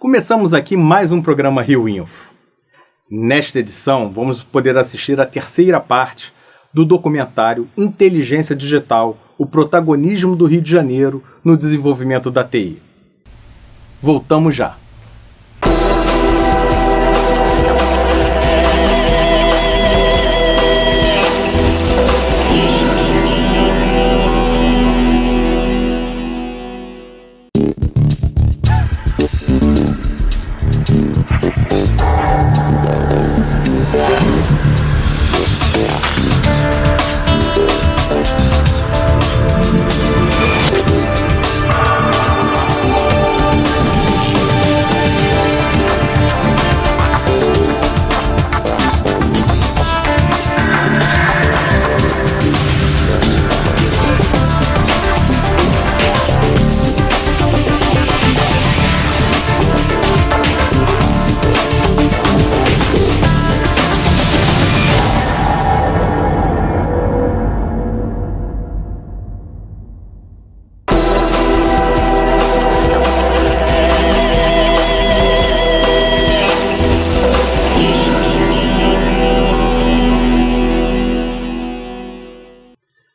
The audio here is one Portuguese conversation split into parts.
Começamos aqui mais um programa Rio Info. Nesta edição, vamos poder assistir a terceira parte do documentário Inteligência Digital, o protagonismo do Rio de Janeiro no desenvolvimento da TI. Voltamos já.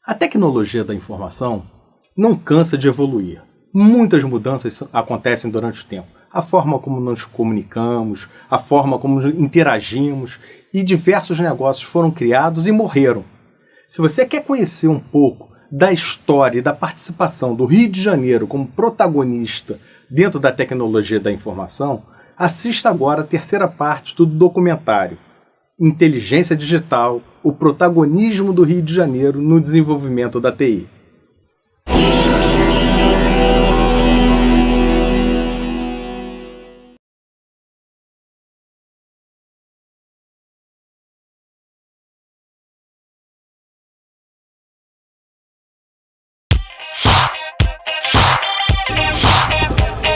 A tecnologia da informação não cansa de evoluir. Muitas mudanças acontecem durante o tempo. A forma como nos comunicamos, a forma como interagimos, e diversos negócios foram criados e morreram. Se você quer conhecer um pouco da história e da participação do Rio de Janeiro como protagonista dentro da tecnologia da informação, assista agora a terceira parte do documentário Inteligência Digital, o protagonismo do Rio de Janeiro no desenvolvimento da TI.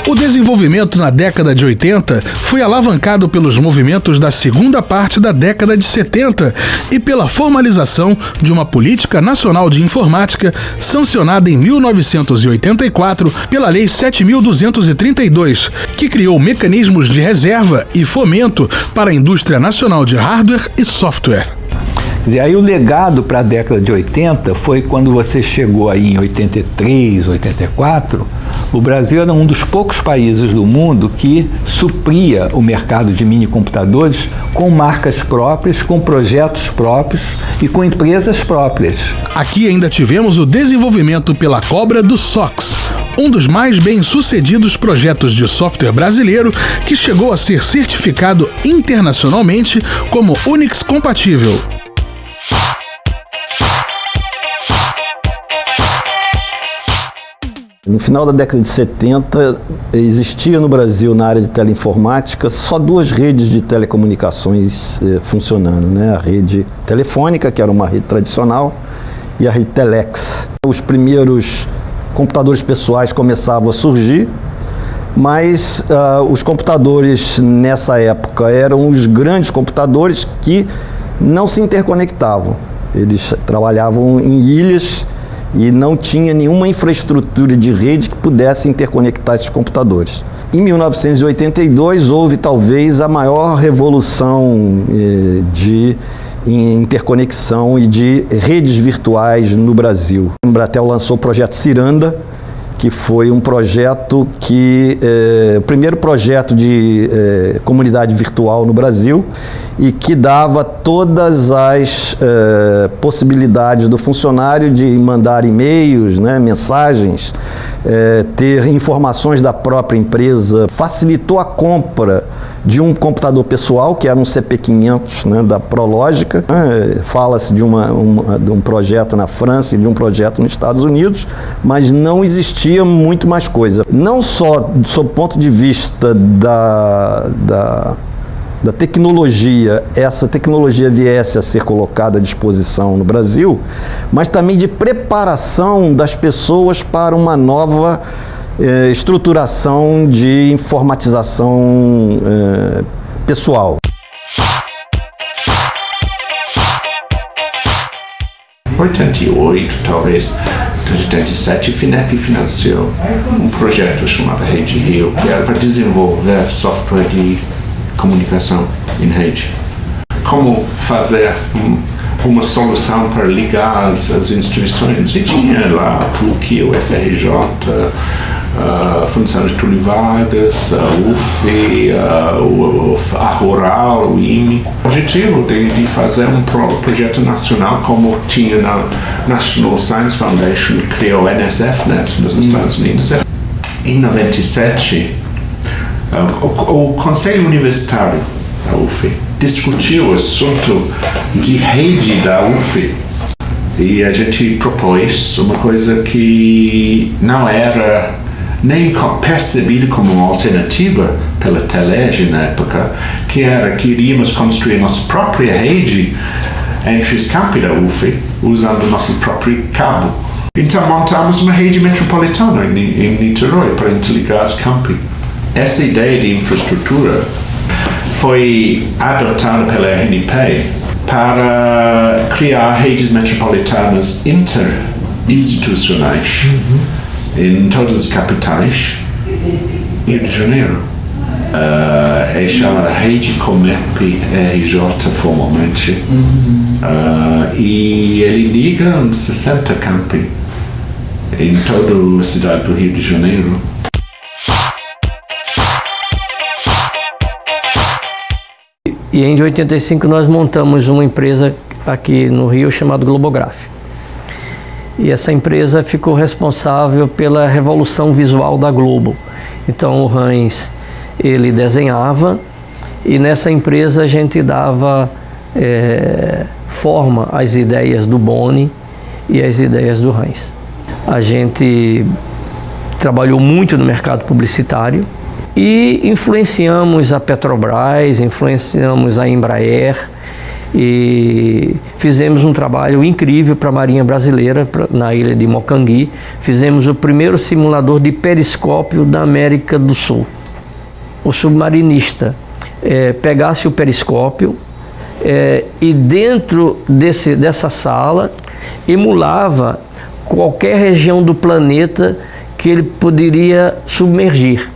O desenvolvimento na década de 80 foi alavancado pelos movimentos da segunda parte da década de 70 e pela formalização de uma política nacional de informática sancionada em 1984 pela Lei 7.232, que criou mecanismos de reserva e fomento para a indústria nacional de hardware e software. E aí o legado para a década de 80 foi quando você chegou aí em 83, 84, o Brasil era um dos poucos países do mundo que supria o mercado de minicomputadores com marcas próprias, com projetos próprios e com empresas próprias. Aqui ainda tivemos o desenvolvimento pela Cobra do SOX, um dos mais bem-sucedidos projetos de software brasileiro que chegou a ser certificado internacionalmente como Unix compatível. No final da década de 70, existia no Brasil, na área de teleinformática, só duas redes de telecomunicações funcionando, né? A rede telefônica, que era uma rede tradicional, e a rede Telex. Os primeiros computadores pessoais começavam a surgir, mas os computadores nessa época eram os grandes computadores que não se interconectavam. Eles trabalhavam em ilhas e não tinha nenhuma infraestrutura de rede que pudesse interconectar esses computadores. Em 1982 houve talvez a maior revolução de interconexão e de redes virtuais no Brasil. A Embratel lançou o projeto Ciranda, que foi um projeto o primeiro projeto de comunidade virtual no Brasil e que dava todas as possibilidades do funcionário de mandar e-mails, né, mensagens, ter informações da própria empresa, facilitou a compra de um computador pessoal, que era um CP500, né, da Prológica. Fala-se de um projeto na França e de um projeto nos Estados Unidos, mas não existia muito mais coisa. Não só sob o ponto de vista da tecnologia, essa tecnologia viesse a ser colocada à disposição no Brasil, mas também de preparação das pessoas para uma nova estruturação de informatização pessoal. Importante hoje, talvez, de 87, a FINEP financiou um projeto chamado Rede Rio, que era para desenvolver software de comunicação em rede. Como fazer uma solução para ligar as instituições. E tinha lá a PUC, o FRJ, a Fundação Getúlio Vargas, a UF, a Rural, o IME. O objetivo de fazer um projeto nacional, como tinha na National Science Foundation, que criou o NSF-Net nos Estados Unidos. Em 97, o Conselho Universitário da UF discutiu o assunto de rede da UF e a gente propôs uma coisa que não era nem percebida como uma alternativa pela Telege na época, que era que iríamos construir nossa própria rede entre os campi da UF, usando nosso próprio cabo. Então montamos uma rede metropolitana em Niterói para interligar os campi. Essa ideia de infraestrutura foi adotada pela RNP para criar redes metropolitanas interinstitucionais em todas as capitais. Rio de Janeiro é chamada Rede Comep RJ formalmente, e ele liga uns 60 campi em toda a cidade do Rio de Janeiro. E em 85 nós montamos uma empresa aqui no Rio chamada Globograph. E essa empresa ficou responsável pela revolução visual da Globo. Então o Hans, ele desenhava e nessa empresa a gente dava forma às ideias do Boni e às ideias do Hans. A gente trabalhou muito no mercado publicitário e influenciamos a Petrobras, influenciamos a Embraer e fizemos um trabalho incrível para a Marinha Brasileira na ilha de Mocangui. Fizemos o primeiro simulador de periscópio da América do Sul. O submarinista pegasse o periscópio e dentro dessa sala emulava qualquer região do planeta que ele poderia submergir.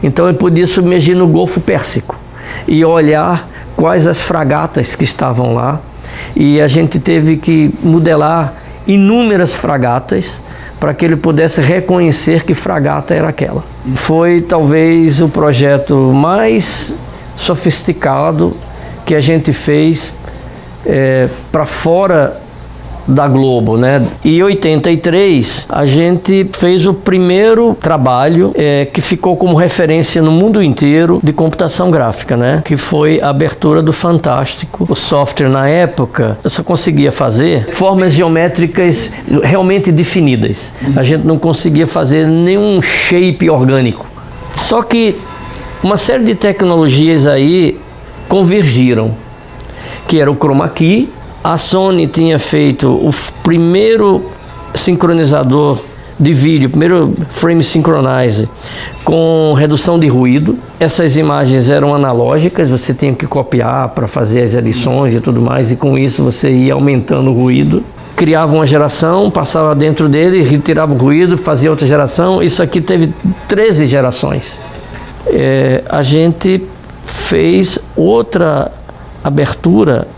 Então ele podia submergir no Golfo Pérsico e olhar quais as fragatas que estavam lá, e a gente teve que modelar inúmeras fragatas para que ele pudesse reconhecer que fragata era aquela. Foi talvez o projeto mais sofisticado que a gente fez para fora da Globo, né? Em 83 a gente fez o primeiro trabalho que ficou como referência no mundo inteiro de computação gráfica, né? Que foi a abertura do Fantástico. O software na época eu só conseguia fazer formas geométricas realmente definidas. A gente não conseguia fazer nenhum shape orgânico. Só que uma série de tecnologias aí convergiram, que era o chroma key. A Sony tinha feito o primeiro sincronizador de vídeo, o primeiro frame synchronizer com redução de ruído. Essas imagens eram analógicas, você tinha que copiar para fazer as edições e tudo mais, e com isso você ia aumentando o ruído. Criava uma geração, passava dentro dele, retirava o ruído, fazia outra geração. Isso aqui teve 13 gerações. A gente fez outra abertura,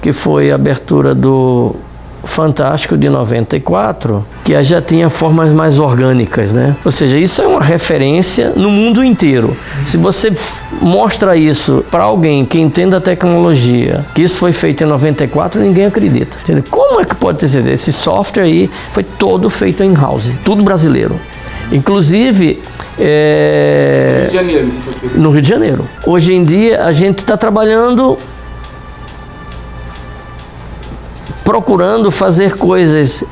que foi a abertura do Fantástico de 94, que já tinha formas mais orgânicas, né? Ou seja, isso é uma referência no mundo inteiro. Se você mostra isso para alguém que entenda a tecnologia, que isso foi feito em 94, ninguém acredita. Entendeu? Como é que pode ter sido? Esse software aí foi todo feito in-house, tudo brasileiro. Inclusive, Rio de Janeiro, isso foi feito. No Rio de Janeiro. Hoje em dia, a gente está trabalhando procurando fazer coisas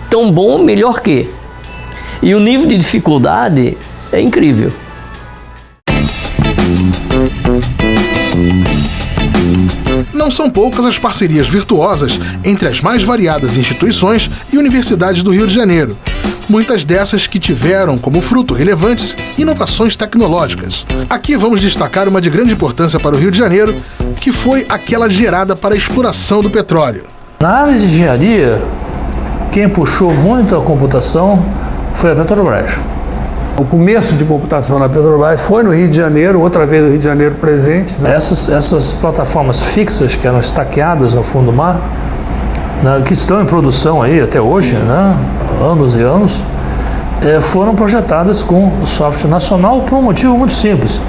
tão bom, melhor que. E o nível de dificuldade é incrível. Não são poucas as parcerias virtuosas entre as mais variadas instituições e universidades do Rio de Janeiro. Muitas dessas que tiveram como fruto relevantes inovações tecnológicas. Aqui vamos destacar uma de grande importância para o Rio de Janeiro, que foi aquela gerada para a exploração do petróleo. Na área de engenharia, quem puxou muito a computação foi a Petrobras. O começo de computação na Petrobras foi no Rio de Janeiro, outra vez o Rio de Janeiro presente. Né? Essas plataformas fixas que eram estaqueadas no fundo do mar, né, que estão em produção aí até hoje, né, anos e anos, foram projetadas com software nacional por um motivo muito simples.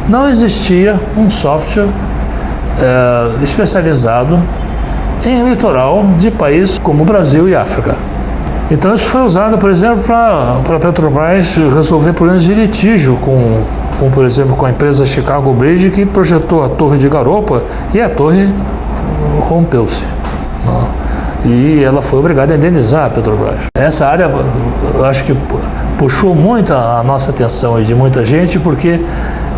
Não existia um software especializado em litoral de países como Brasil e África. Então isso foi usado, por exemplo, para a Petrobras resolver problemas de litígio com, por exemplo, com a empresa Chicago Bridge, que projetou a torre de garupa e a torre rompeu-se. E ela foi obrigada a indenizar a Petrobras. Essa área, eu acho que puxou muito a nossa atenção de muita gente, porque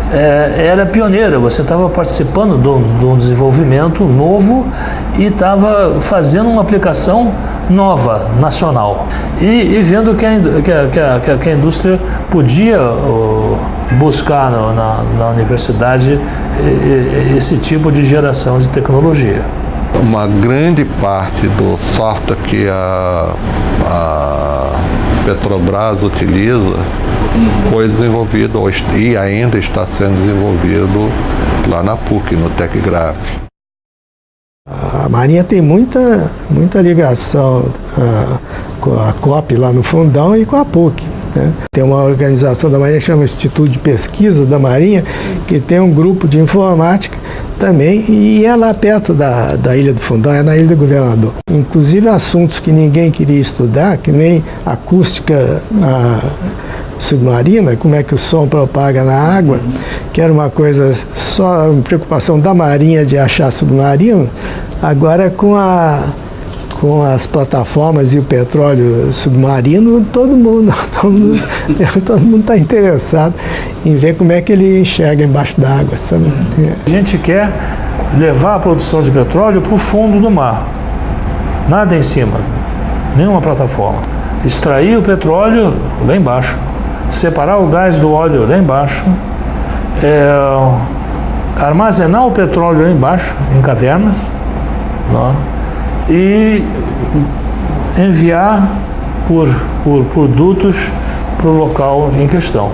era pioneira, você estava participando de um desenvolvimento novo e estava fazendo uma aplicação nova, nacional. E vendo que a indústria podia buscar na universidade esse tipo de geração de tecnologia. Uma grande parte do software que a Petrobras utiliza foi desenvolvido e ainda está sendo desenvolvido lá na PUC, no TecGraph. A Marinha tem muita ligação com a COP lá no Fundão e com a PUC. Né? Tem uma organização da Marinha que chama Instituto de Pesquisa da Marinha, que tem um grupo de informática também, e é lá perto da Ilha do Fundão, é na Ilha do Governador. Inclusive assuntos que ninguém queria estudar, que nem acústica submarina, como é que o som propaga na água, que era uma coisa só uma preocupação da Marinha de achar submarino, agora com as plataformas e o petróleo submarino, todo mundo está interessado em ver como é que ele enxerga embaixo d'água. A gente quer levar a produção de petróleo para o fundo do mar, nada em cima, nenhuma plataforma. Extrair o petróleo lá embaixo, separar o gás do óleo lá embaixo, armazenar o petróleo lá embaixo, em cavernas, não? E enviar por dutos para o local em questão.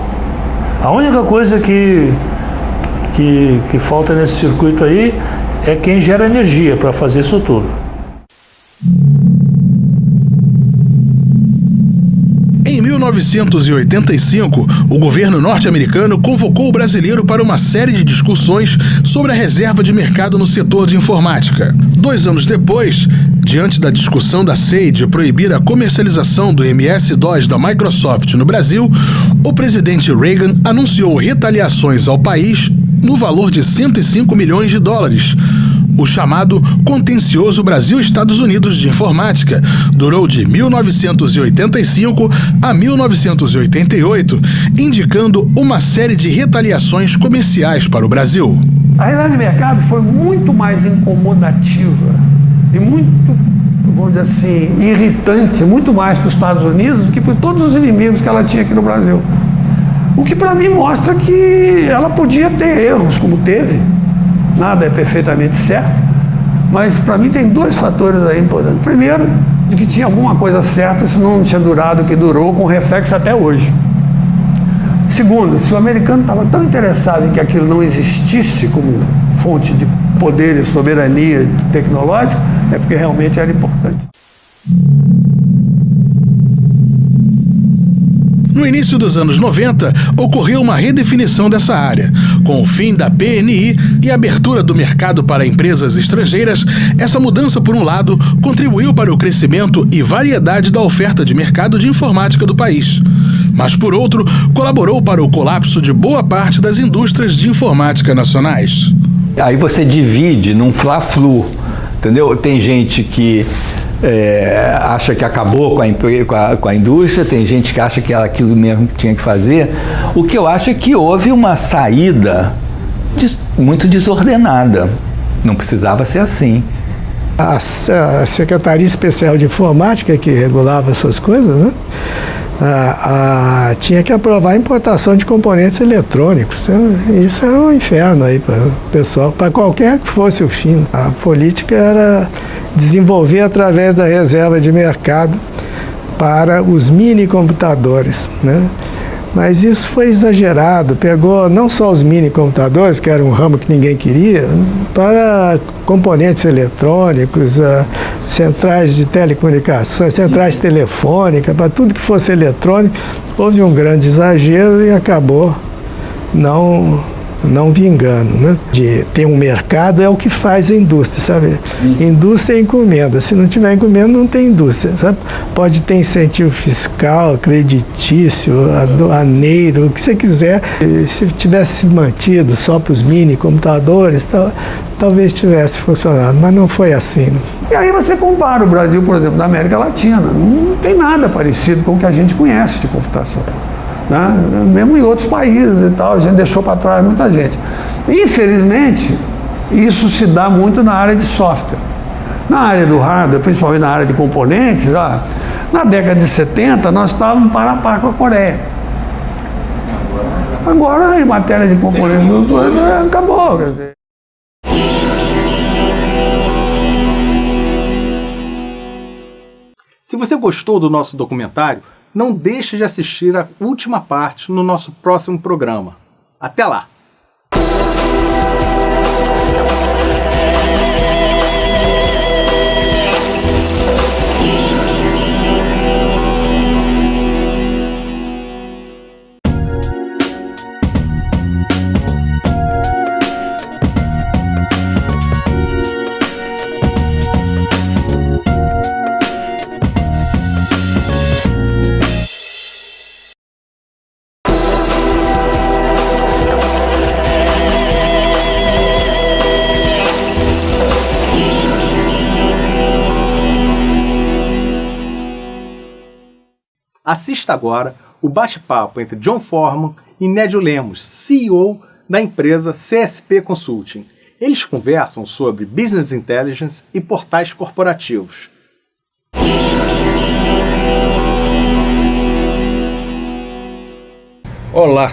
A única coisa que falta nesse circuito aí é quem gera energia para fazer isso tudo. Em 1985, o governo norte-americano convocou o brasileiro para uma série de discussões sobre a reserva de mercado no setor de informática. 2 anos depois, diante da discussão da SEI de proibir a comercialização do MS-DOS da Microsoft no Brasil, o presidente Reagan anunciou retaliações ao país no valor de 105 milhões de dólares. O chamado Contencioso Brasil-Estados Unidos de Informática durou de 1985 a 1988, indicando uma série de retaliações comerciais para o Brasil. A reserva de mercado foi muito mais incomodativa e muito, vamos dizer assim, irritante, muito mais para os Estados Unidos do que para todos os inimigos que ela tinha aqui no Brasil. O que para mim mostra que ela podia ter erros, como teve. Nada é perfeitamente certo, mas para mim tem 2 fatores aí importantes. Primeiro, de que tinha alguma coisa certa, senão não tinha durado o que durou, com reflexo até hoje. Segundo, se o americano estava tão interessado em que aquilo não existisse como fonte de poder e soberania tecnológica, é porque realmente era importante. No início dos anos 90, ocorreu uma redefinição dessa área. Com o fim da PNI e a abertura do mercado para empresas estrangeiras, essa mudança, por um lado, contribuiu para o crescimento e variedade da oferta de mercado de informática do país. Mas, por outro, colaborou para o colapso de boa parte das indústrias de informática nacionais. Aí você divide num fla-flu, entendeu? Tem gente que acha que acabou com a indústria, tem gente que acha que era aquilo mesmo que tinha que fazer. O que eu acho é que houve uma saída muito desordenada. Não precisava ser assim. A Secretaria Especial de Informática, que regulava essas coisas, né? Tinha que aprovar a importação de componentes eletrônicos. Isso era um inferno aí para o pessoal, para qualquer que fosse o fim. A política era desenvolver através da reserva de mercado para os mini computadores, né? Mas isso foi exagerado, pegou não só os mini computadores, que era um ramo que ninguém queria, para componentes eletrônicos, centrais de telecomunicações, centrais telefônicas, para tudo que fosse eletrônico. Houve um grande exagero e acabou não vingando, né? De ter um mercado é o que faz a indústria, sabe? Indústria é encomenda. Se não tiver encomenda, não tem indústria, sabe? Pode ter incentivo fiscal, creditício, aduaneiro, o que você quiser. Se tivesse mantido só para os mini computadores, talvez tivesse funcionado, mas não foi assim. E aí você compara o Brasil, por exemplo, da América Latina. Não tem nada parecido com o que a gente conhece de computação. Né? Mesmo em outros países e tal, a gente deixou para trás muita gente. Infelizmente, isso se dá muito na área de software. Na área do hardware, principalmente na área de componentes, na década de 70 nós estávamos para a par com a Coreia. Agora, em matéria de componentes, acabou. Se você gostou do nosso documentário, não deixe de assistir a última parte no nosso próximo programa. Até lá! Assista agora o bate-papo entre John Forman e Nédio Lemos, CEO da empresa CSP Consulting. Eles conversam sobre Business Intelligence e portais corporativos. Olá!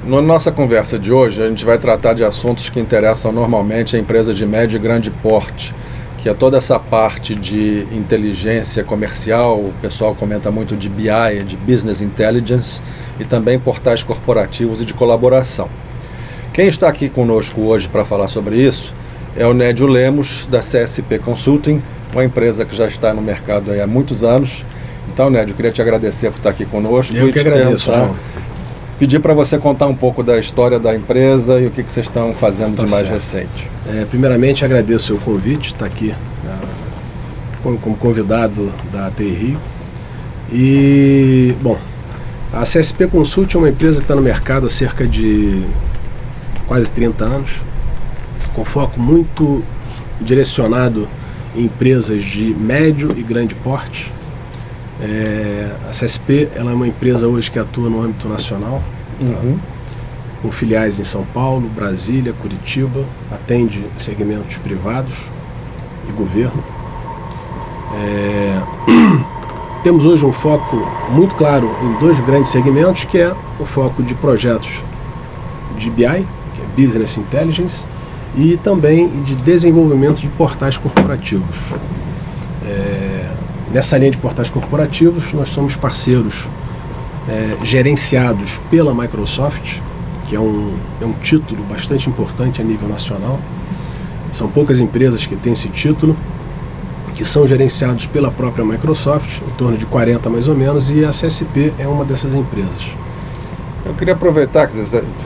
Na nossa conversa de hoje, a gente vai tratar de assuntos que interessam normalmente a empresas de médio e grande porte, que é toda essa parte de inteligência comercial. O pessoal comenta muito de BI, de Business Intelligence, e também portais corporativos e de colaboração. Quem está aqui conosco hoje para falar sobre isso é o Nédio Lemos, da CSP Consulting, uma empresa que já está no mercado há muitos anos. Então, Nédio, eu queria te agradecer por estar aqui conosco. Eu que agradeço, João. Pedir para você contar um pouco da história da empresa e o que vocês estão fazendo de mais recente. Primeiramente, agradeço o convite, estar aqui como convidado da TI Rio. E, bom, a CSP Consult é uma empresa que está no mercado há cerca de quase 30 anos, com foco muito direcionado em empresas de médio e grande porte. A CSP ela é uma empresa hoje que atua no âmbito nacional, com filiais em São Paulo, Brasília, Curitiba, atende segmentos privados e governo. Temos hoje um foco muito claro em dois grandes segmentos, que é o foco de projetos de BI, que é Business Intelligence, e também de desenvolvimento de portais corporativos. Nessa linha de portais corporativos, nós somos parceiros gerenciados pela Microsoft, que é um título bastante importante a nível nacional. São poucas empresas que têm esse título, que são gerenciados pela própria Microsoft, em torno de 40 mais ou menos, e a CSP é uma dessas empresas. Eu queria aproveitar,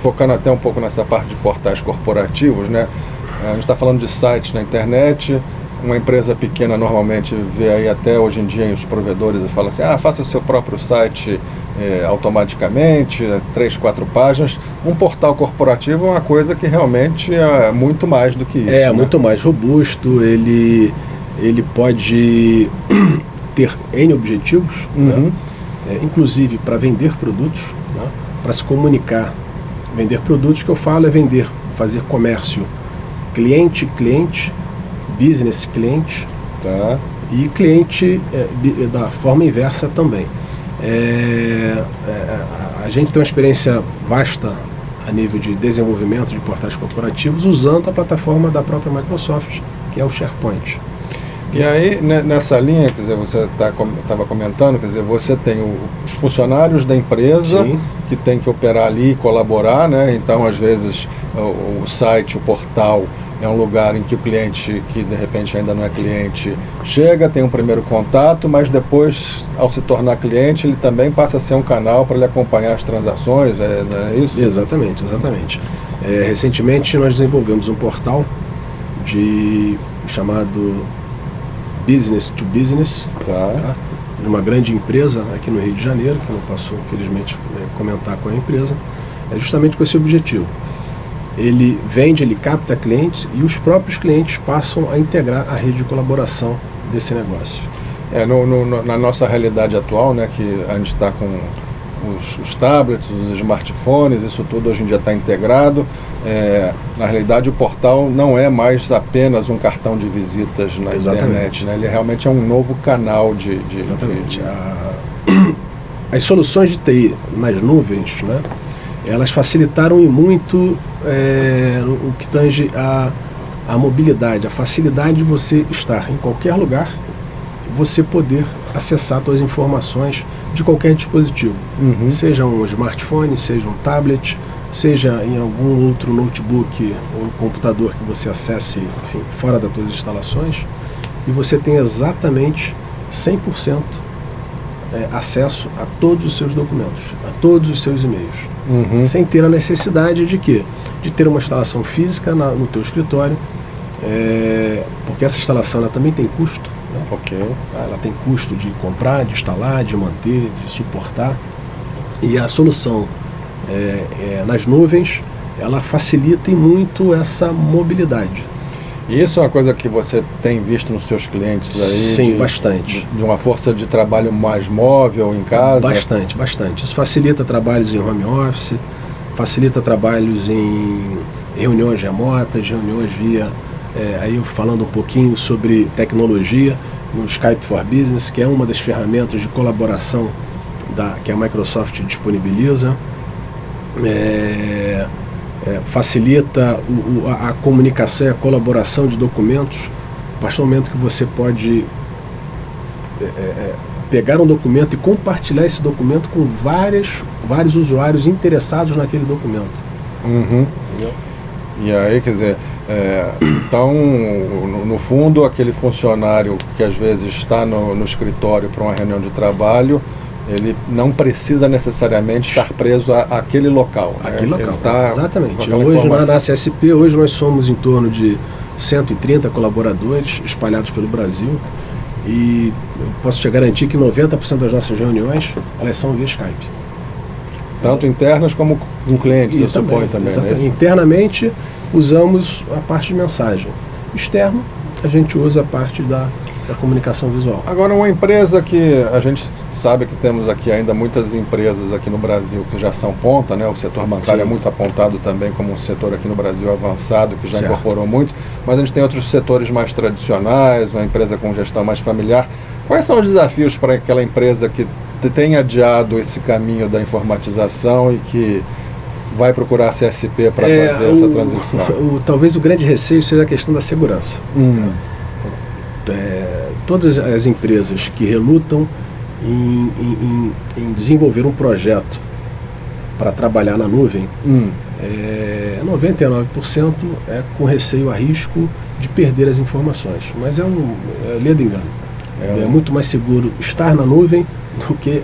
focando até um pouco nessa parte de portais corporativos, né? A gente está falando de sites na internet. Uma empresa pequena normalmente vê aí até hoje em dia os provedores e fala assim, faça o seu próprio site automaticamente, 3, 4 páginas. Um portal corporativo é uma coisa que realmente é muito mais do que isso. É, né? Muito mais robusto, ele pode ter N objetivos, né? Inclusive para vender produtos, né? Para se comunicar. Vender produtos, que eu falo, é fazer comércio cliente-cliente, business cliente, tá? E cliente da forma inversa também. A gente tem uma experiência vasta a nível de desenvolvimento de portais corporativos usando a plataforma da própria Microsoft, que é o SharePoint. E aí, nessa linha, quer dizer, você estava comentando, quer dizer, você tem os funcionários da empresa Sim. que tem que operar ali e colaborar, né? Então, às vezes, o site, o portal é um lugar em que o cliente, que de repente ainda não é cliente, chega, tem um primeiro contato, mas depois, ao se tornar cliente, ele também passa a ser um canal para ele acompanhar as transações, não é isso? Exatamente, exatamente. Recentemente nós desenvolvemos um portal chamado Business to Business, tá? De uma grande empresa aqui no Rio de Janeiro, que não posso, infelizmente, comentar com a empresa, justamente com esse objetivo. Ele vende, ele capta clientes e os próprios clientes passam a integrar a rede de colaboração desse negócio. Na nossa realidade atual, né, que a gente está com os tablets, os smartphones, isso tudo hoje em dia está integrado. Na realidade, o portal não é mais apenas um cartão de visitas na internet, né? Ele realmente é um novo canal de... Exatamente. As soluções de TI nas nuvens, né, elas facilitaram e muito o que tange a mobilidade, a facilidade de você estar em qualquer lugar, você poder acessar suas informações de qualquer dispositivo, seja um smartphone, seja um tablet, seja em algum outro notebook ou computador que você acesse, enfim, fora das suas instalações, e você tem exatamente 100% acesso a todos os seus documentos, a todos os seus e-mails, sem ter a necessidade de quê? De ter uma instalação física no teu escritório, porque essa instalação ela também tem custo, né? Ela tem custo de comprar, de instalar, de manter, de suportar, e a solução nas nuvens, ela facilita muito essa mobilidade. E isso é uma coisa que você tem visto nos seus clientes aí? Sim, bastante. De uma força de trabalho mais móvel em casa? Bastante, bastante. Isso facilita trabalhos em home office, facilita trabalhos em reuniões remotas, reuniões via... aí eu falando um pouquinho sobre tecnologia, no Skype for Business, que é uma das ferramentas de colaboração que a Microsoft disponibiliza. Facilita a comunicação e a colaboração de documentos, a partir do momento que você pode pegar um documento e compartilhar esse documento com vários usuários interessados naquele documento. Entendeu? E aí, quer dizer, então, no fundo, aquele funcionário que às vezes está no escritório para uma reunião de trabalho, ele não precisa necessariamente estar preso àquele local. Aquele local, exatamente. Hoje na CSP, hoje nós somos em torno de 130 colaboradores espalhados pelo Brasil, e eu posso te garantir que 90% das nossas reuniões, elas são via Skype. Tanto internas como com clientes, eu suponho também. Exatamente. Internamente, usamos a parte de mensagem. Externo, a gente usa a parte da comunicação visual. Agora, uma empresa que a gente sabe que temos aqui ainda muitas empresas aqui no Brasil que já são ponta, né? O setor bancário é muito apontado também como um setor aqui no Brasil avançado, que já incorporou muito, mas a gente tem outros setores mais tradicionais, uma empresa com gestão mais familiar. Quais são os desafios para aquela empresa que tem adiado esse caminho da informatização e que vai procurar a CSP para fazer essa transição? Talvez o grande receio seja a questão da segurança. Todas as empresas que relutam em desenvolver um projeto para trabalhar na nuvem, 99% é com receio a risco de perder as informações. Mas é lê do engano. É muito mais seguro estar na nuvem do que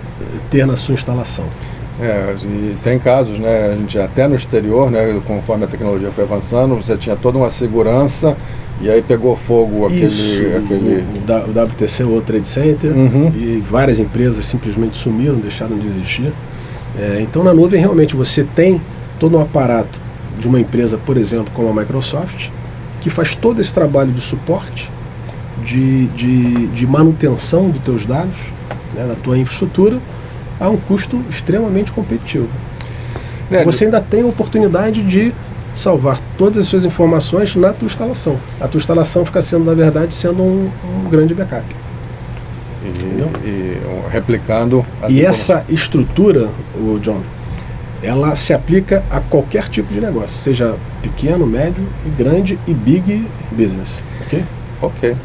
ter na sua instalação. E tem casos, né, a gente até no exterior, né, conforme a tecnologia foi avançando, você tinha toda uma segurança e aí pegou fogo o WTC, o World Trade Center, e várias empresas simplesmente sumiram, deixaram de existir. Então na nuvem realmente você tem todo um aparato de uma empresa, por exemplo, como a Microsoft, que faz todo esse trabalho de suporte, de manutenção dos teus dados, né, da tua infraestrutura, a um custo extremamente competitivo. Você ainda tem a oportunidade de salvar todas as suas informações na tua instalação. A tua instalação fica sendo, na verdade, um grande backup. E replicando... essa estrutura, John, ela se aplica a qualquer tipo de negócio, seja pequeno, médio, grande e big business. Ok?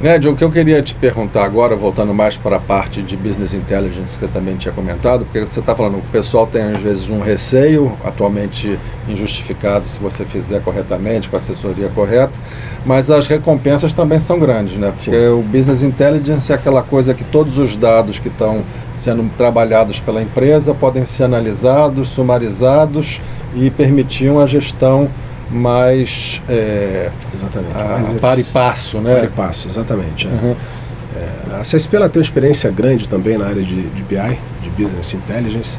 Ned, o que eu queria te perguntar agora, voltando mais para a parte de Business Intelligence que você também tinha comentado, porque você está falando que o pessoal tem às vezes um receio, atualmente injustificado se você fizer corretamente, com a assessoria correta, mas as recompensas também são grandes, né? Porque o Business Intelligence é aquela coisa que todos os dados que estão sendo trabalhados pela empresa podem ser analisados, sumarizados e permitir uma gestão mais exatamente, par e passo, né? Par e passo, exatamente. A CSP ela tem uma experiência grande também na área de BI, de Business Intelligence.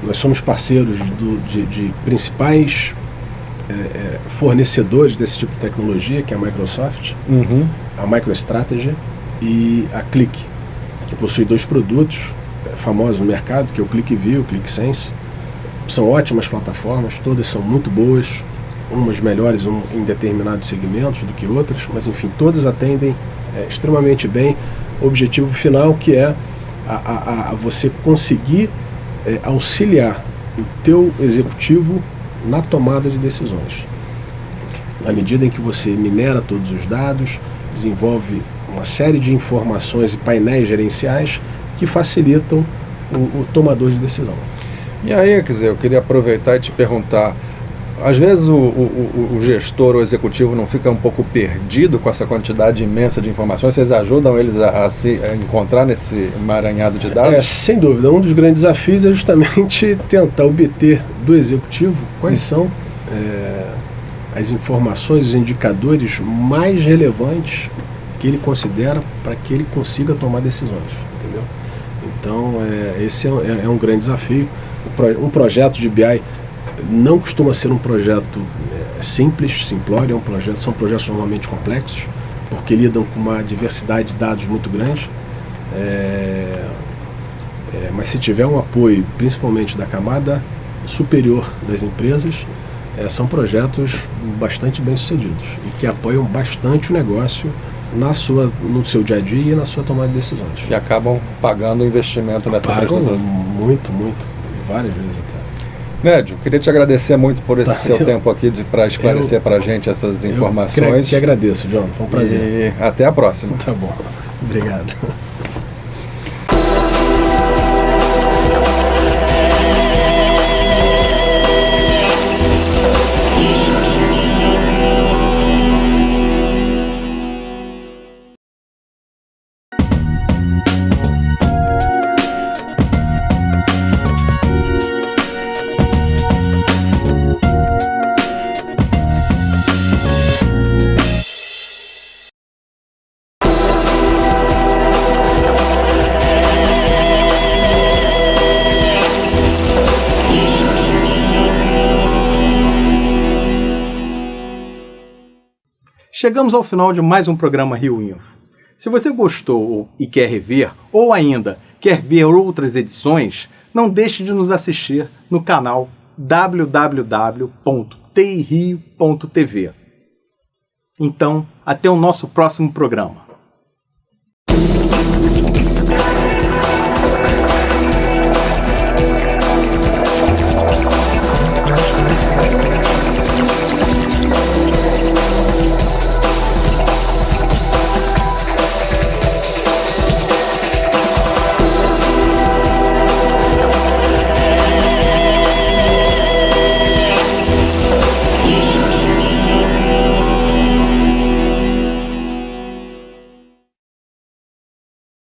Nós somos parceiros de principais fornecedores desse tipo de tecnologia, que é a Microsoft, a MicroStrategy e a Qlik, que possui 2 produtos famosos no mercado, que é o QlikView e o QlikSense. São ótimas plataformas, todas são muito boas, umas melhores em determinados segmentos do que outras, mas enfim, todas atendem extremamente bem o objetivo final, que é você conseguir auxiliar o teu executivo na tomada de decisões. Na medida em que você minera todos os dados, desenvolve uma série de informações e painéis gerenciais que facilitam o tomador de decisão. E aí, quer dizer, eu queria aproveitar e te perguntar, às vezes o gestor ou executivo não fica um pouco perdido com essa quantidade imensa de informações? Vocês ajudam eles a se encontrar nesse emaranhado de dados? Sem dúvida. Um dos grandes desafios é justamente tentar obter do executivo quais são as informações, os indicadores mais relevantes que ele considera para que ele consiga tomar decisões, entendeu? Então, esse é um grande desafio. Um projeto de BI não costuma ser um projeto simples, simplório, são projetos normalmente complexos, porque lidam com uma diversidade de dados muito grande. Mas se tiver um apoio, principalmente da camada superior das empresas, são projetos bastante bem sucedidos e que apoiam bastante o negócio no seu dia a dia e na sua tomada de decisões. E acabam pagando o investimento nessa questão. Muito, várias vezes até. Ned, eu queria te agradecer muito por esse seu tempo aqui para esclarecer para a gente essas informações. Eu que agradeço, John, foi um prazer. E até a próxima. Tá bom, obrigado. Chegamos ao final de mais um programa Rio Info. Se você gostou e quer rever, ou ainda quer ver outras edições, não deixe de nos assistir no canal www.tirio.tv. Então, até o nosso próximo programa.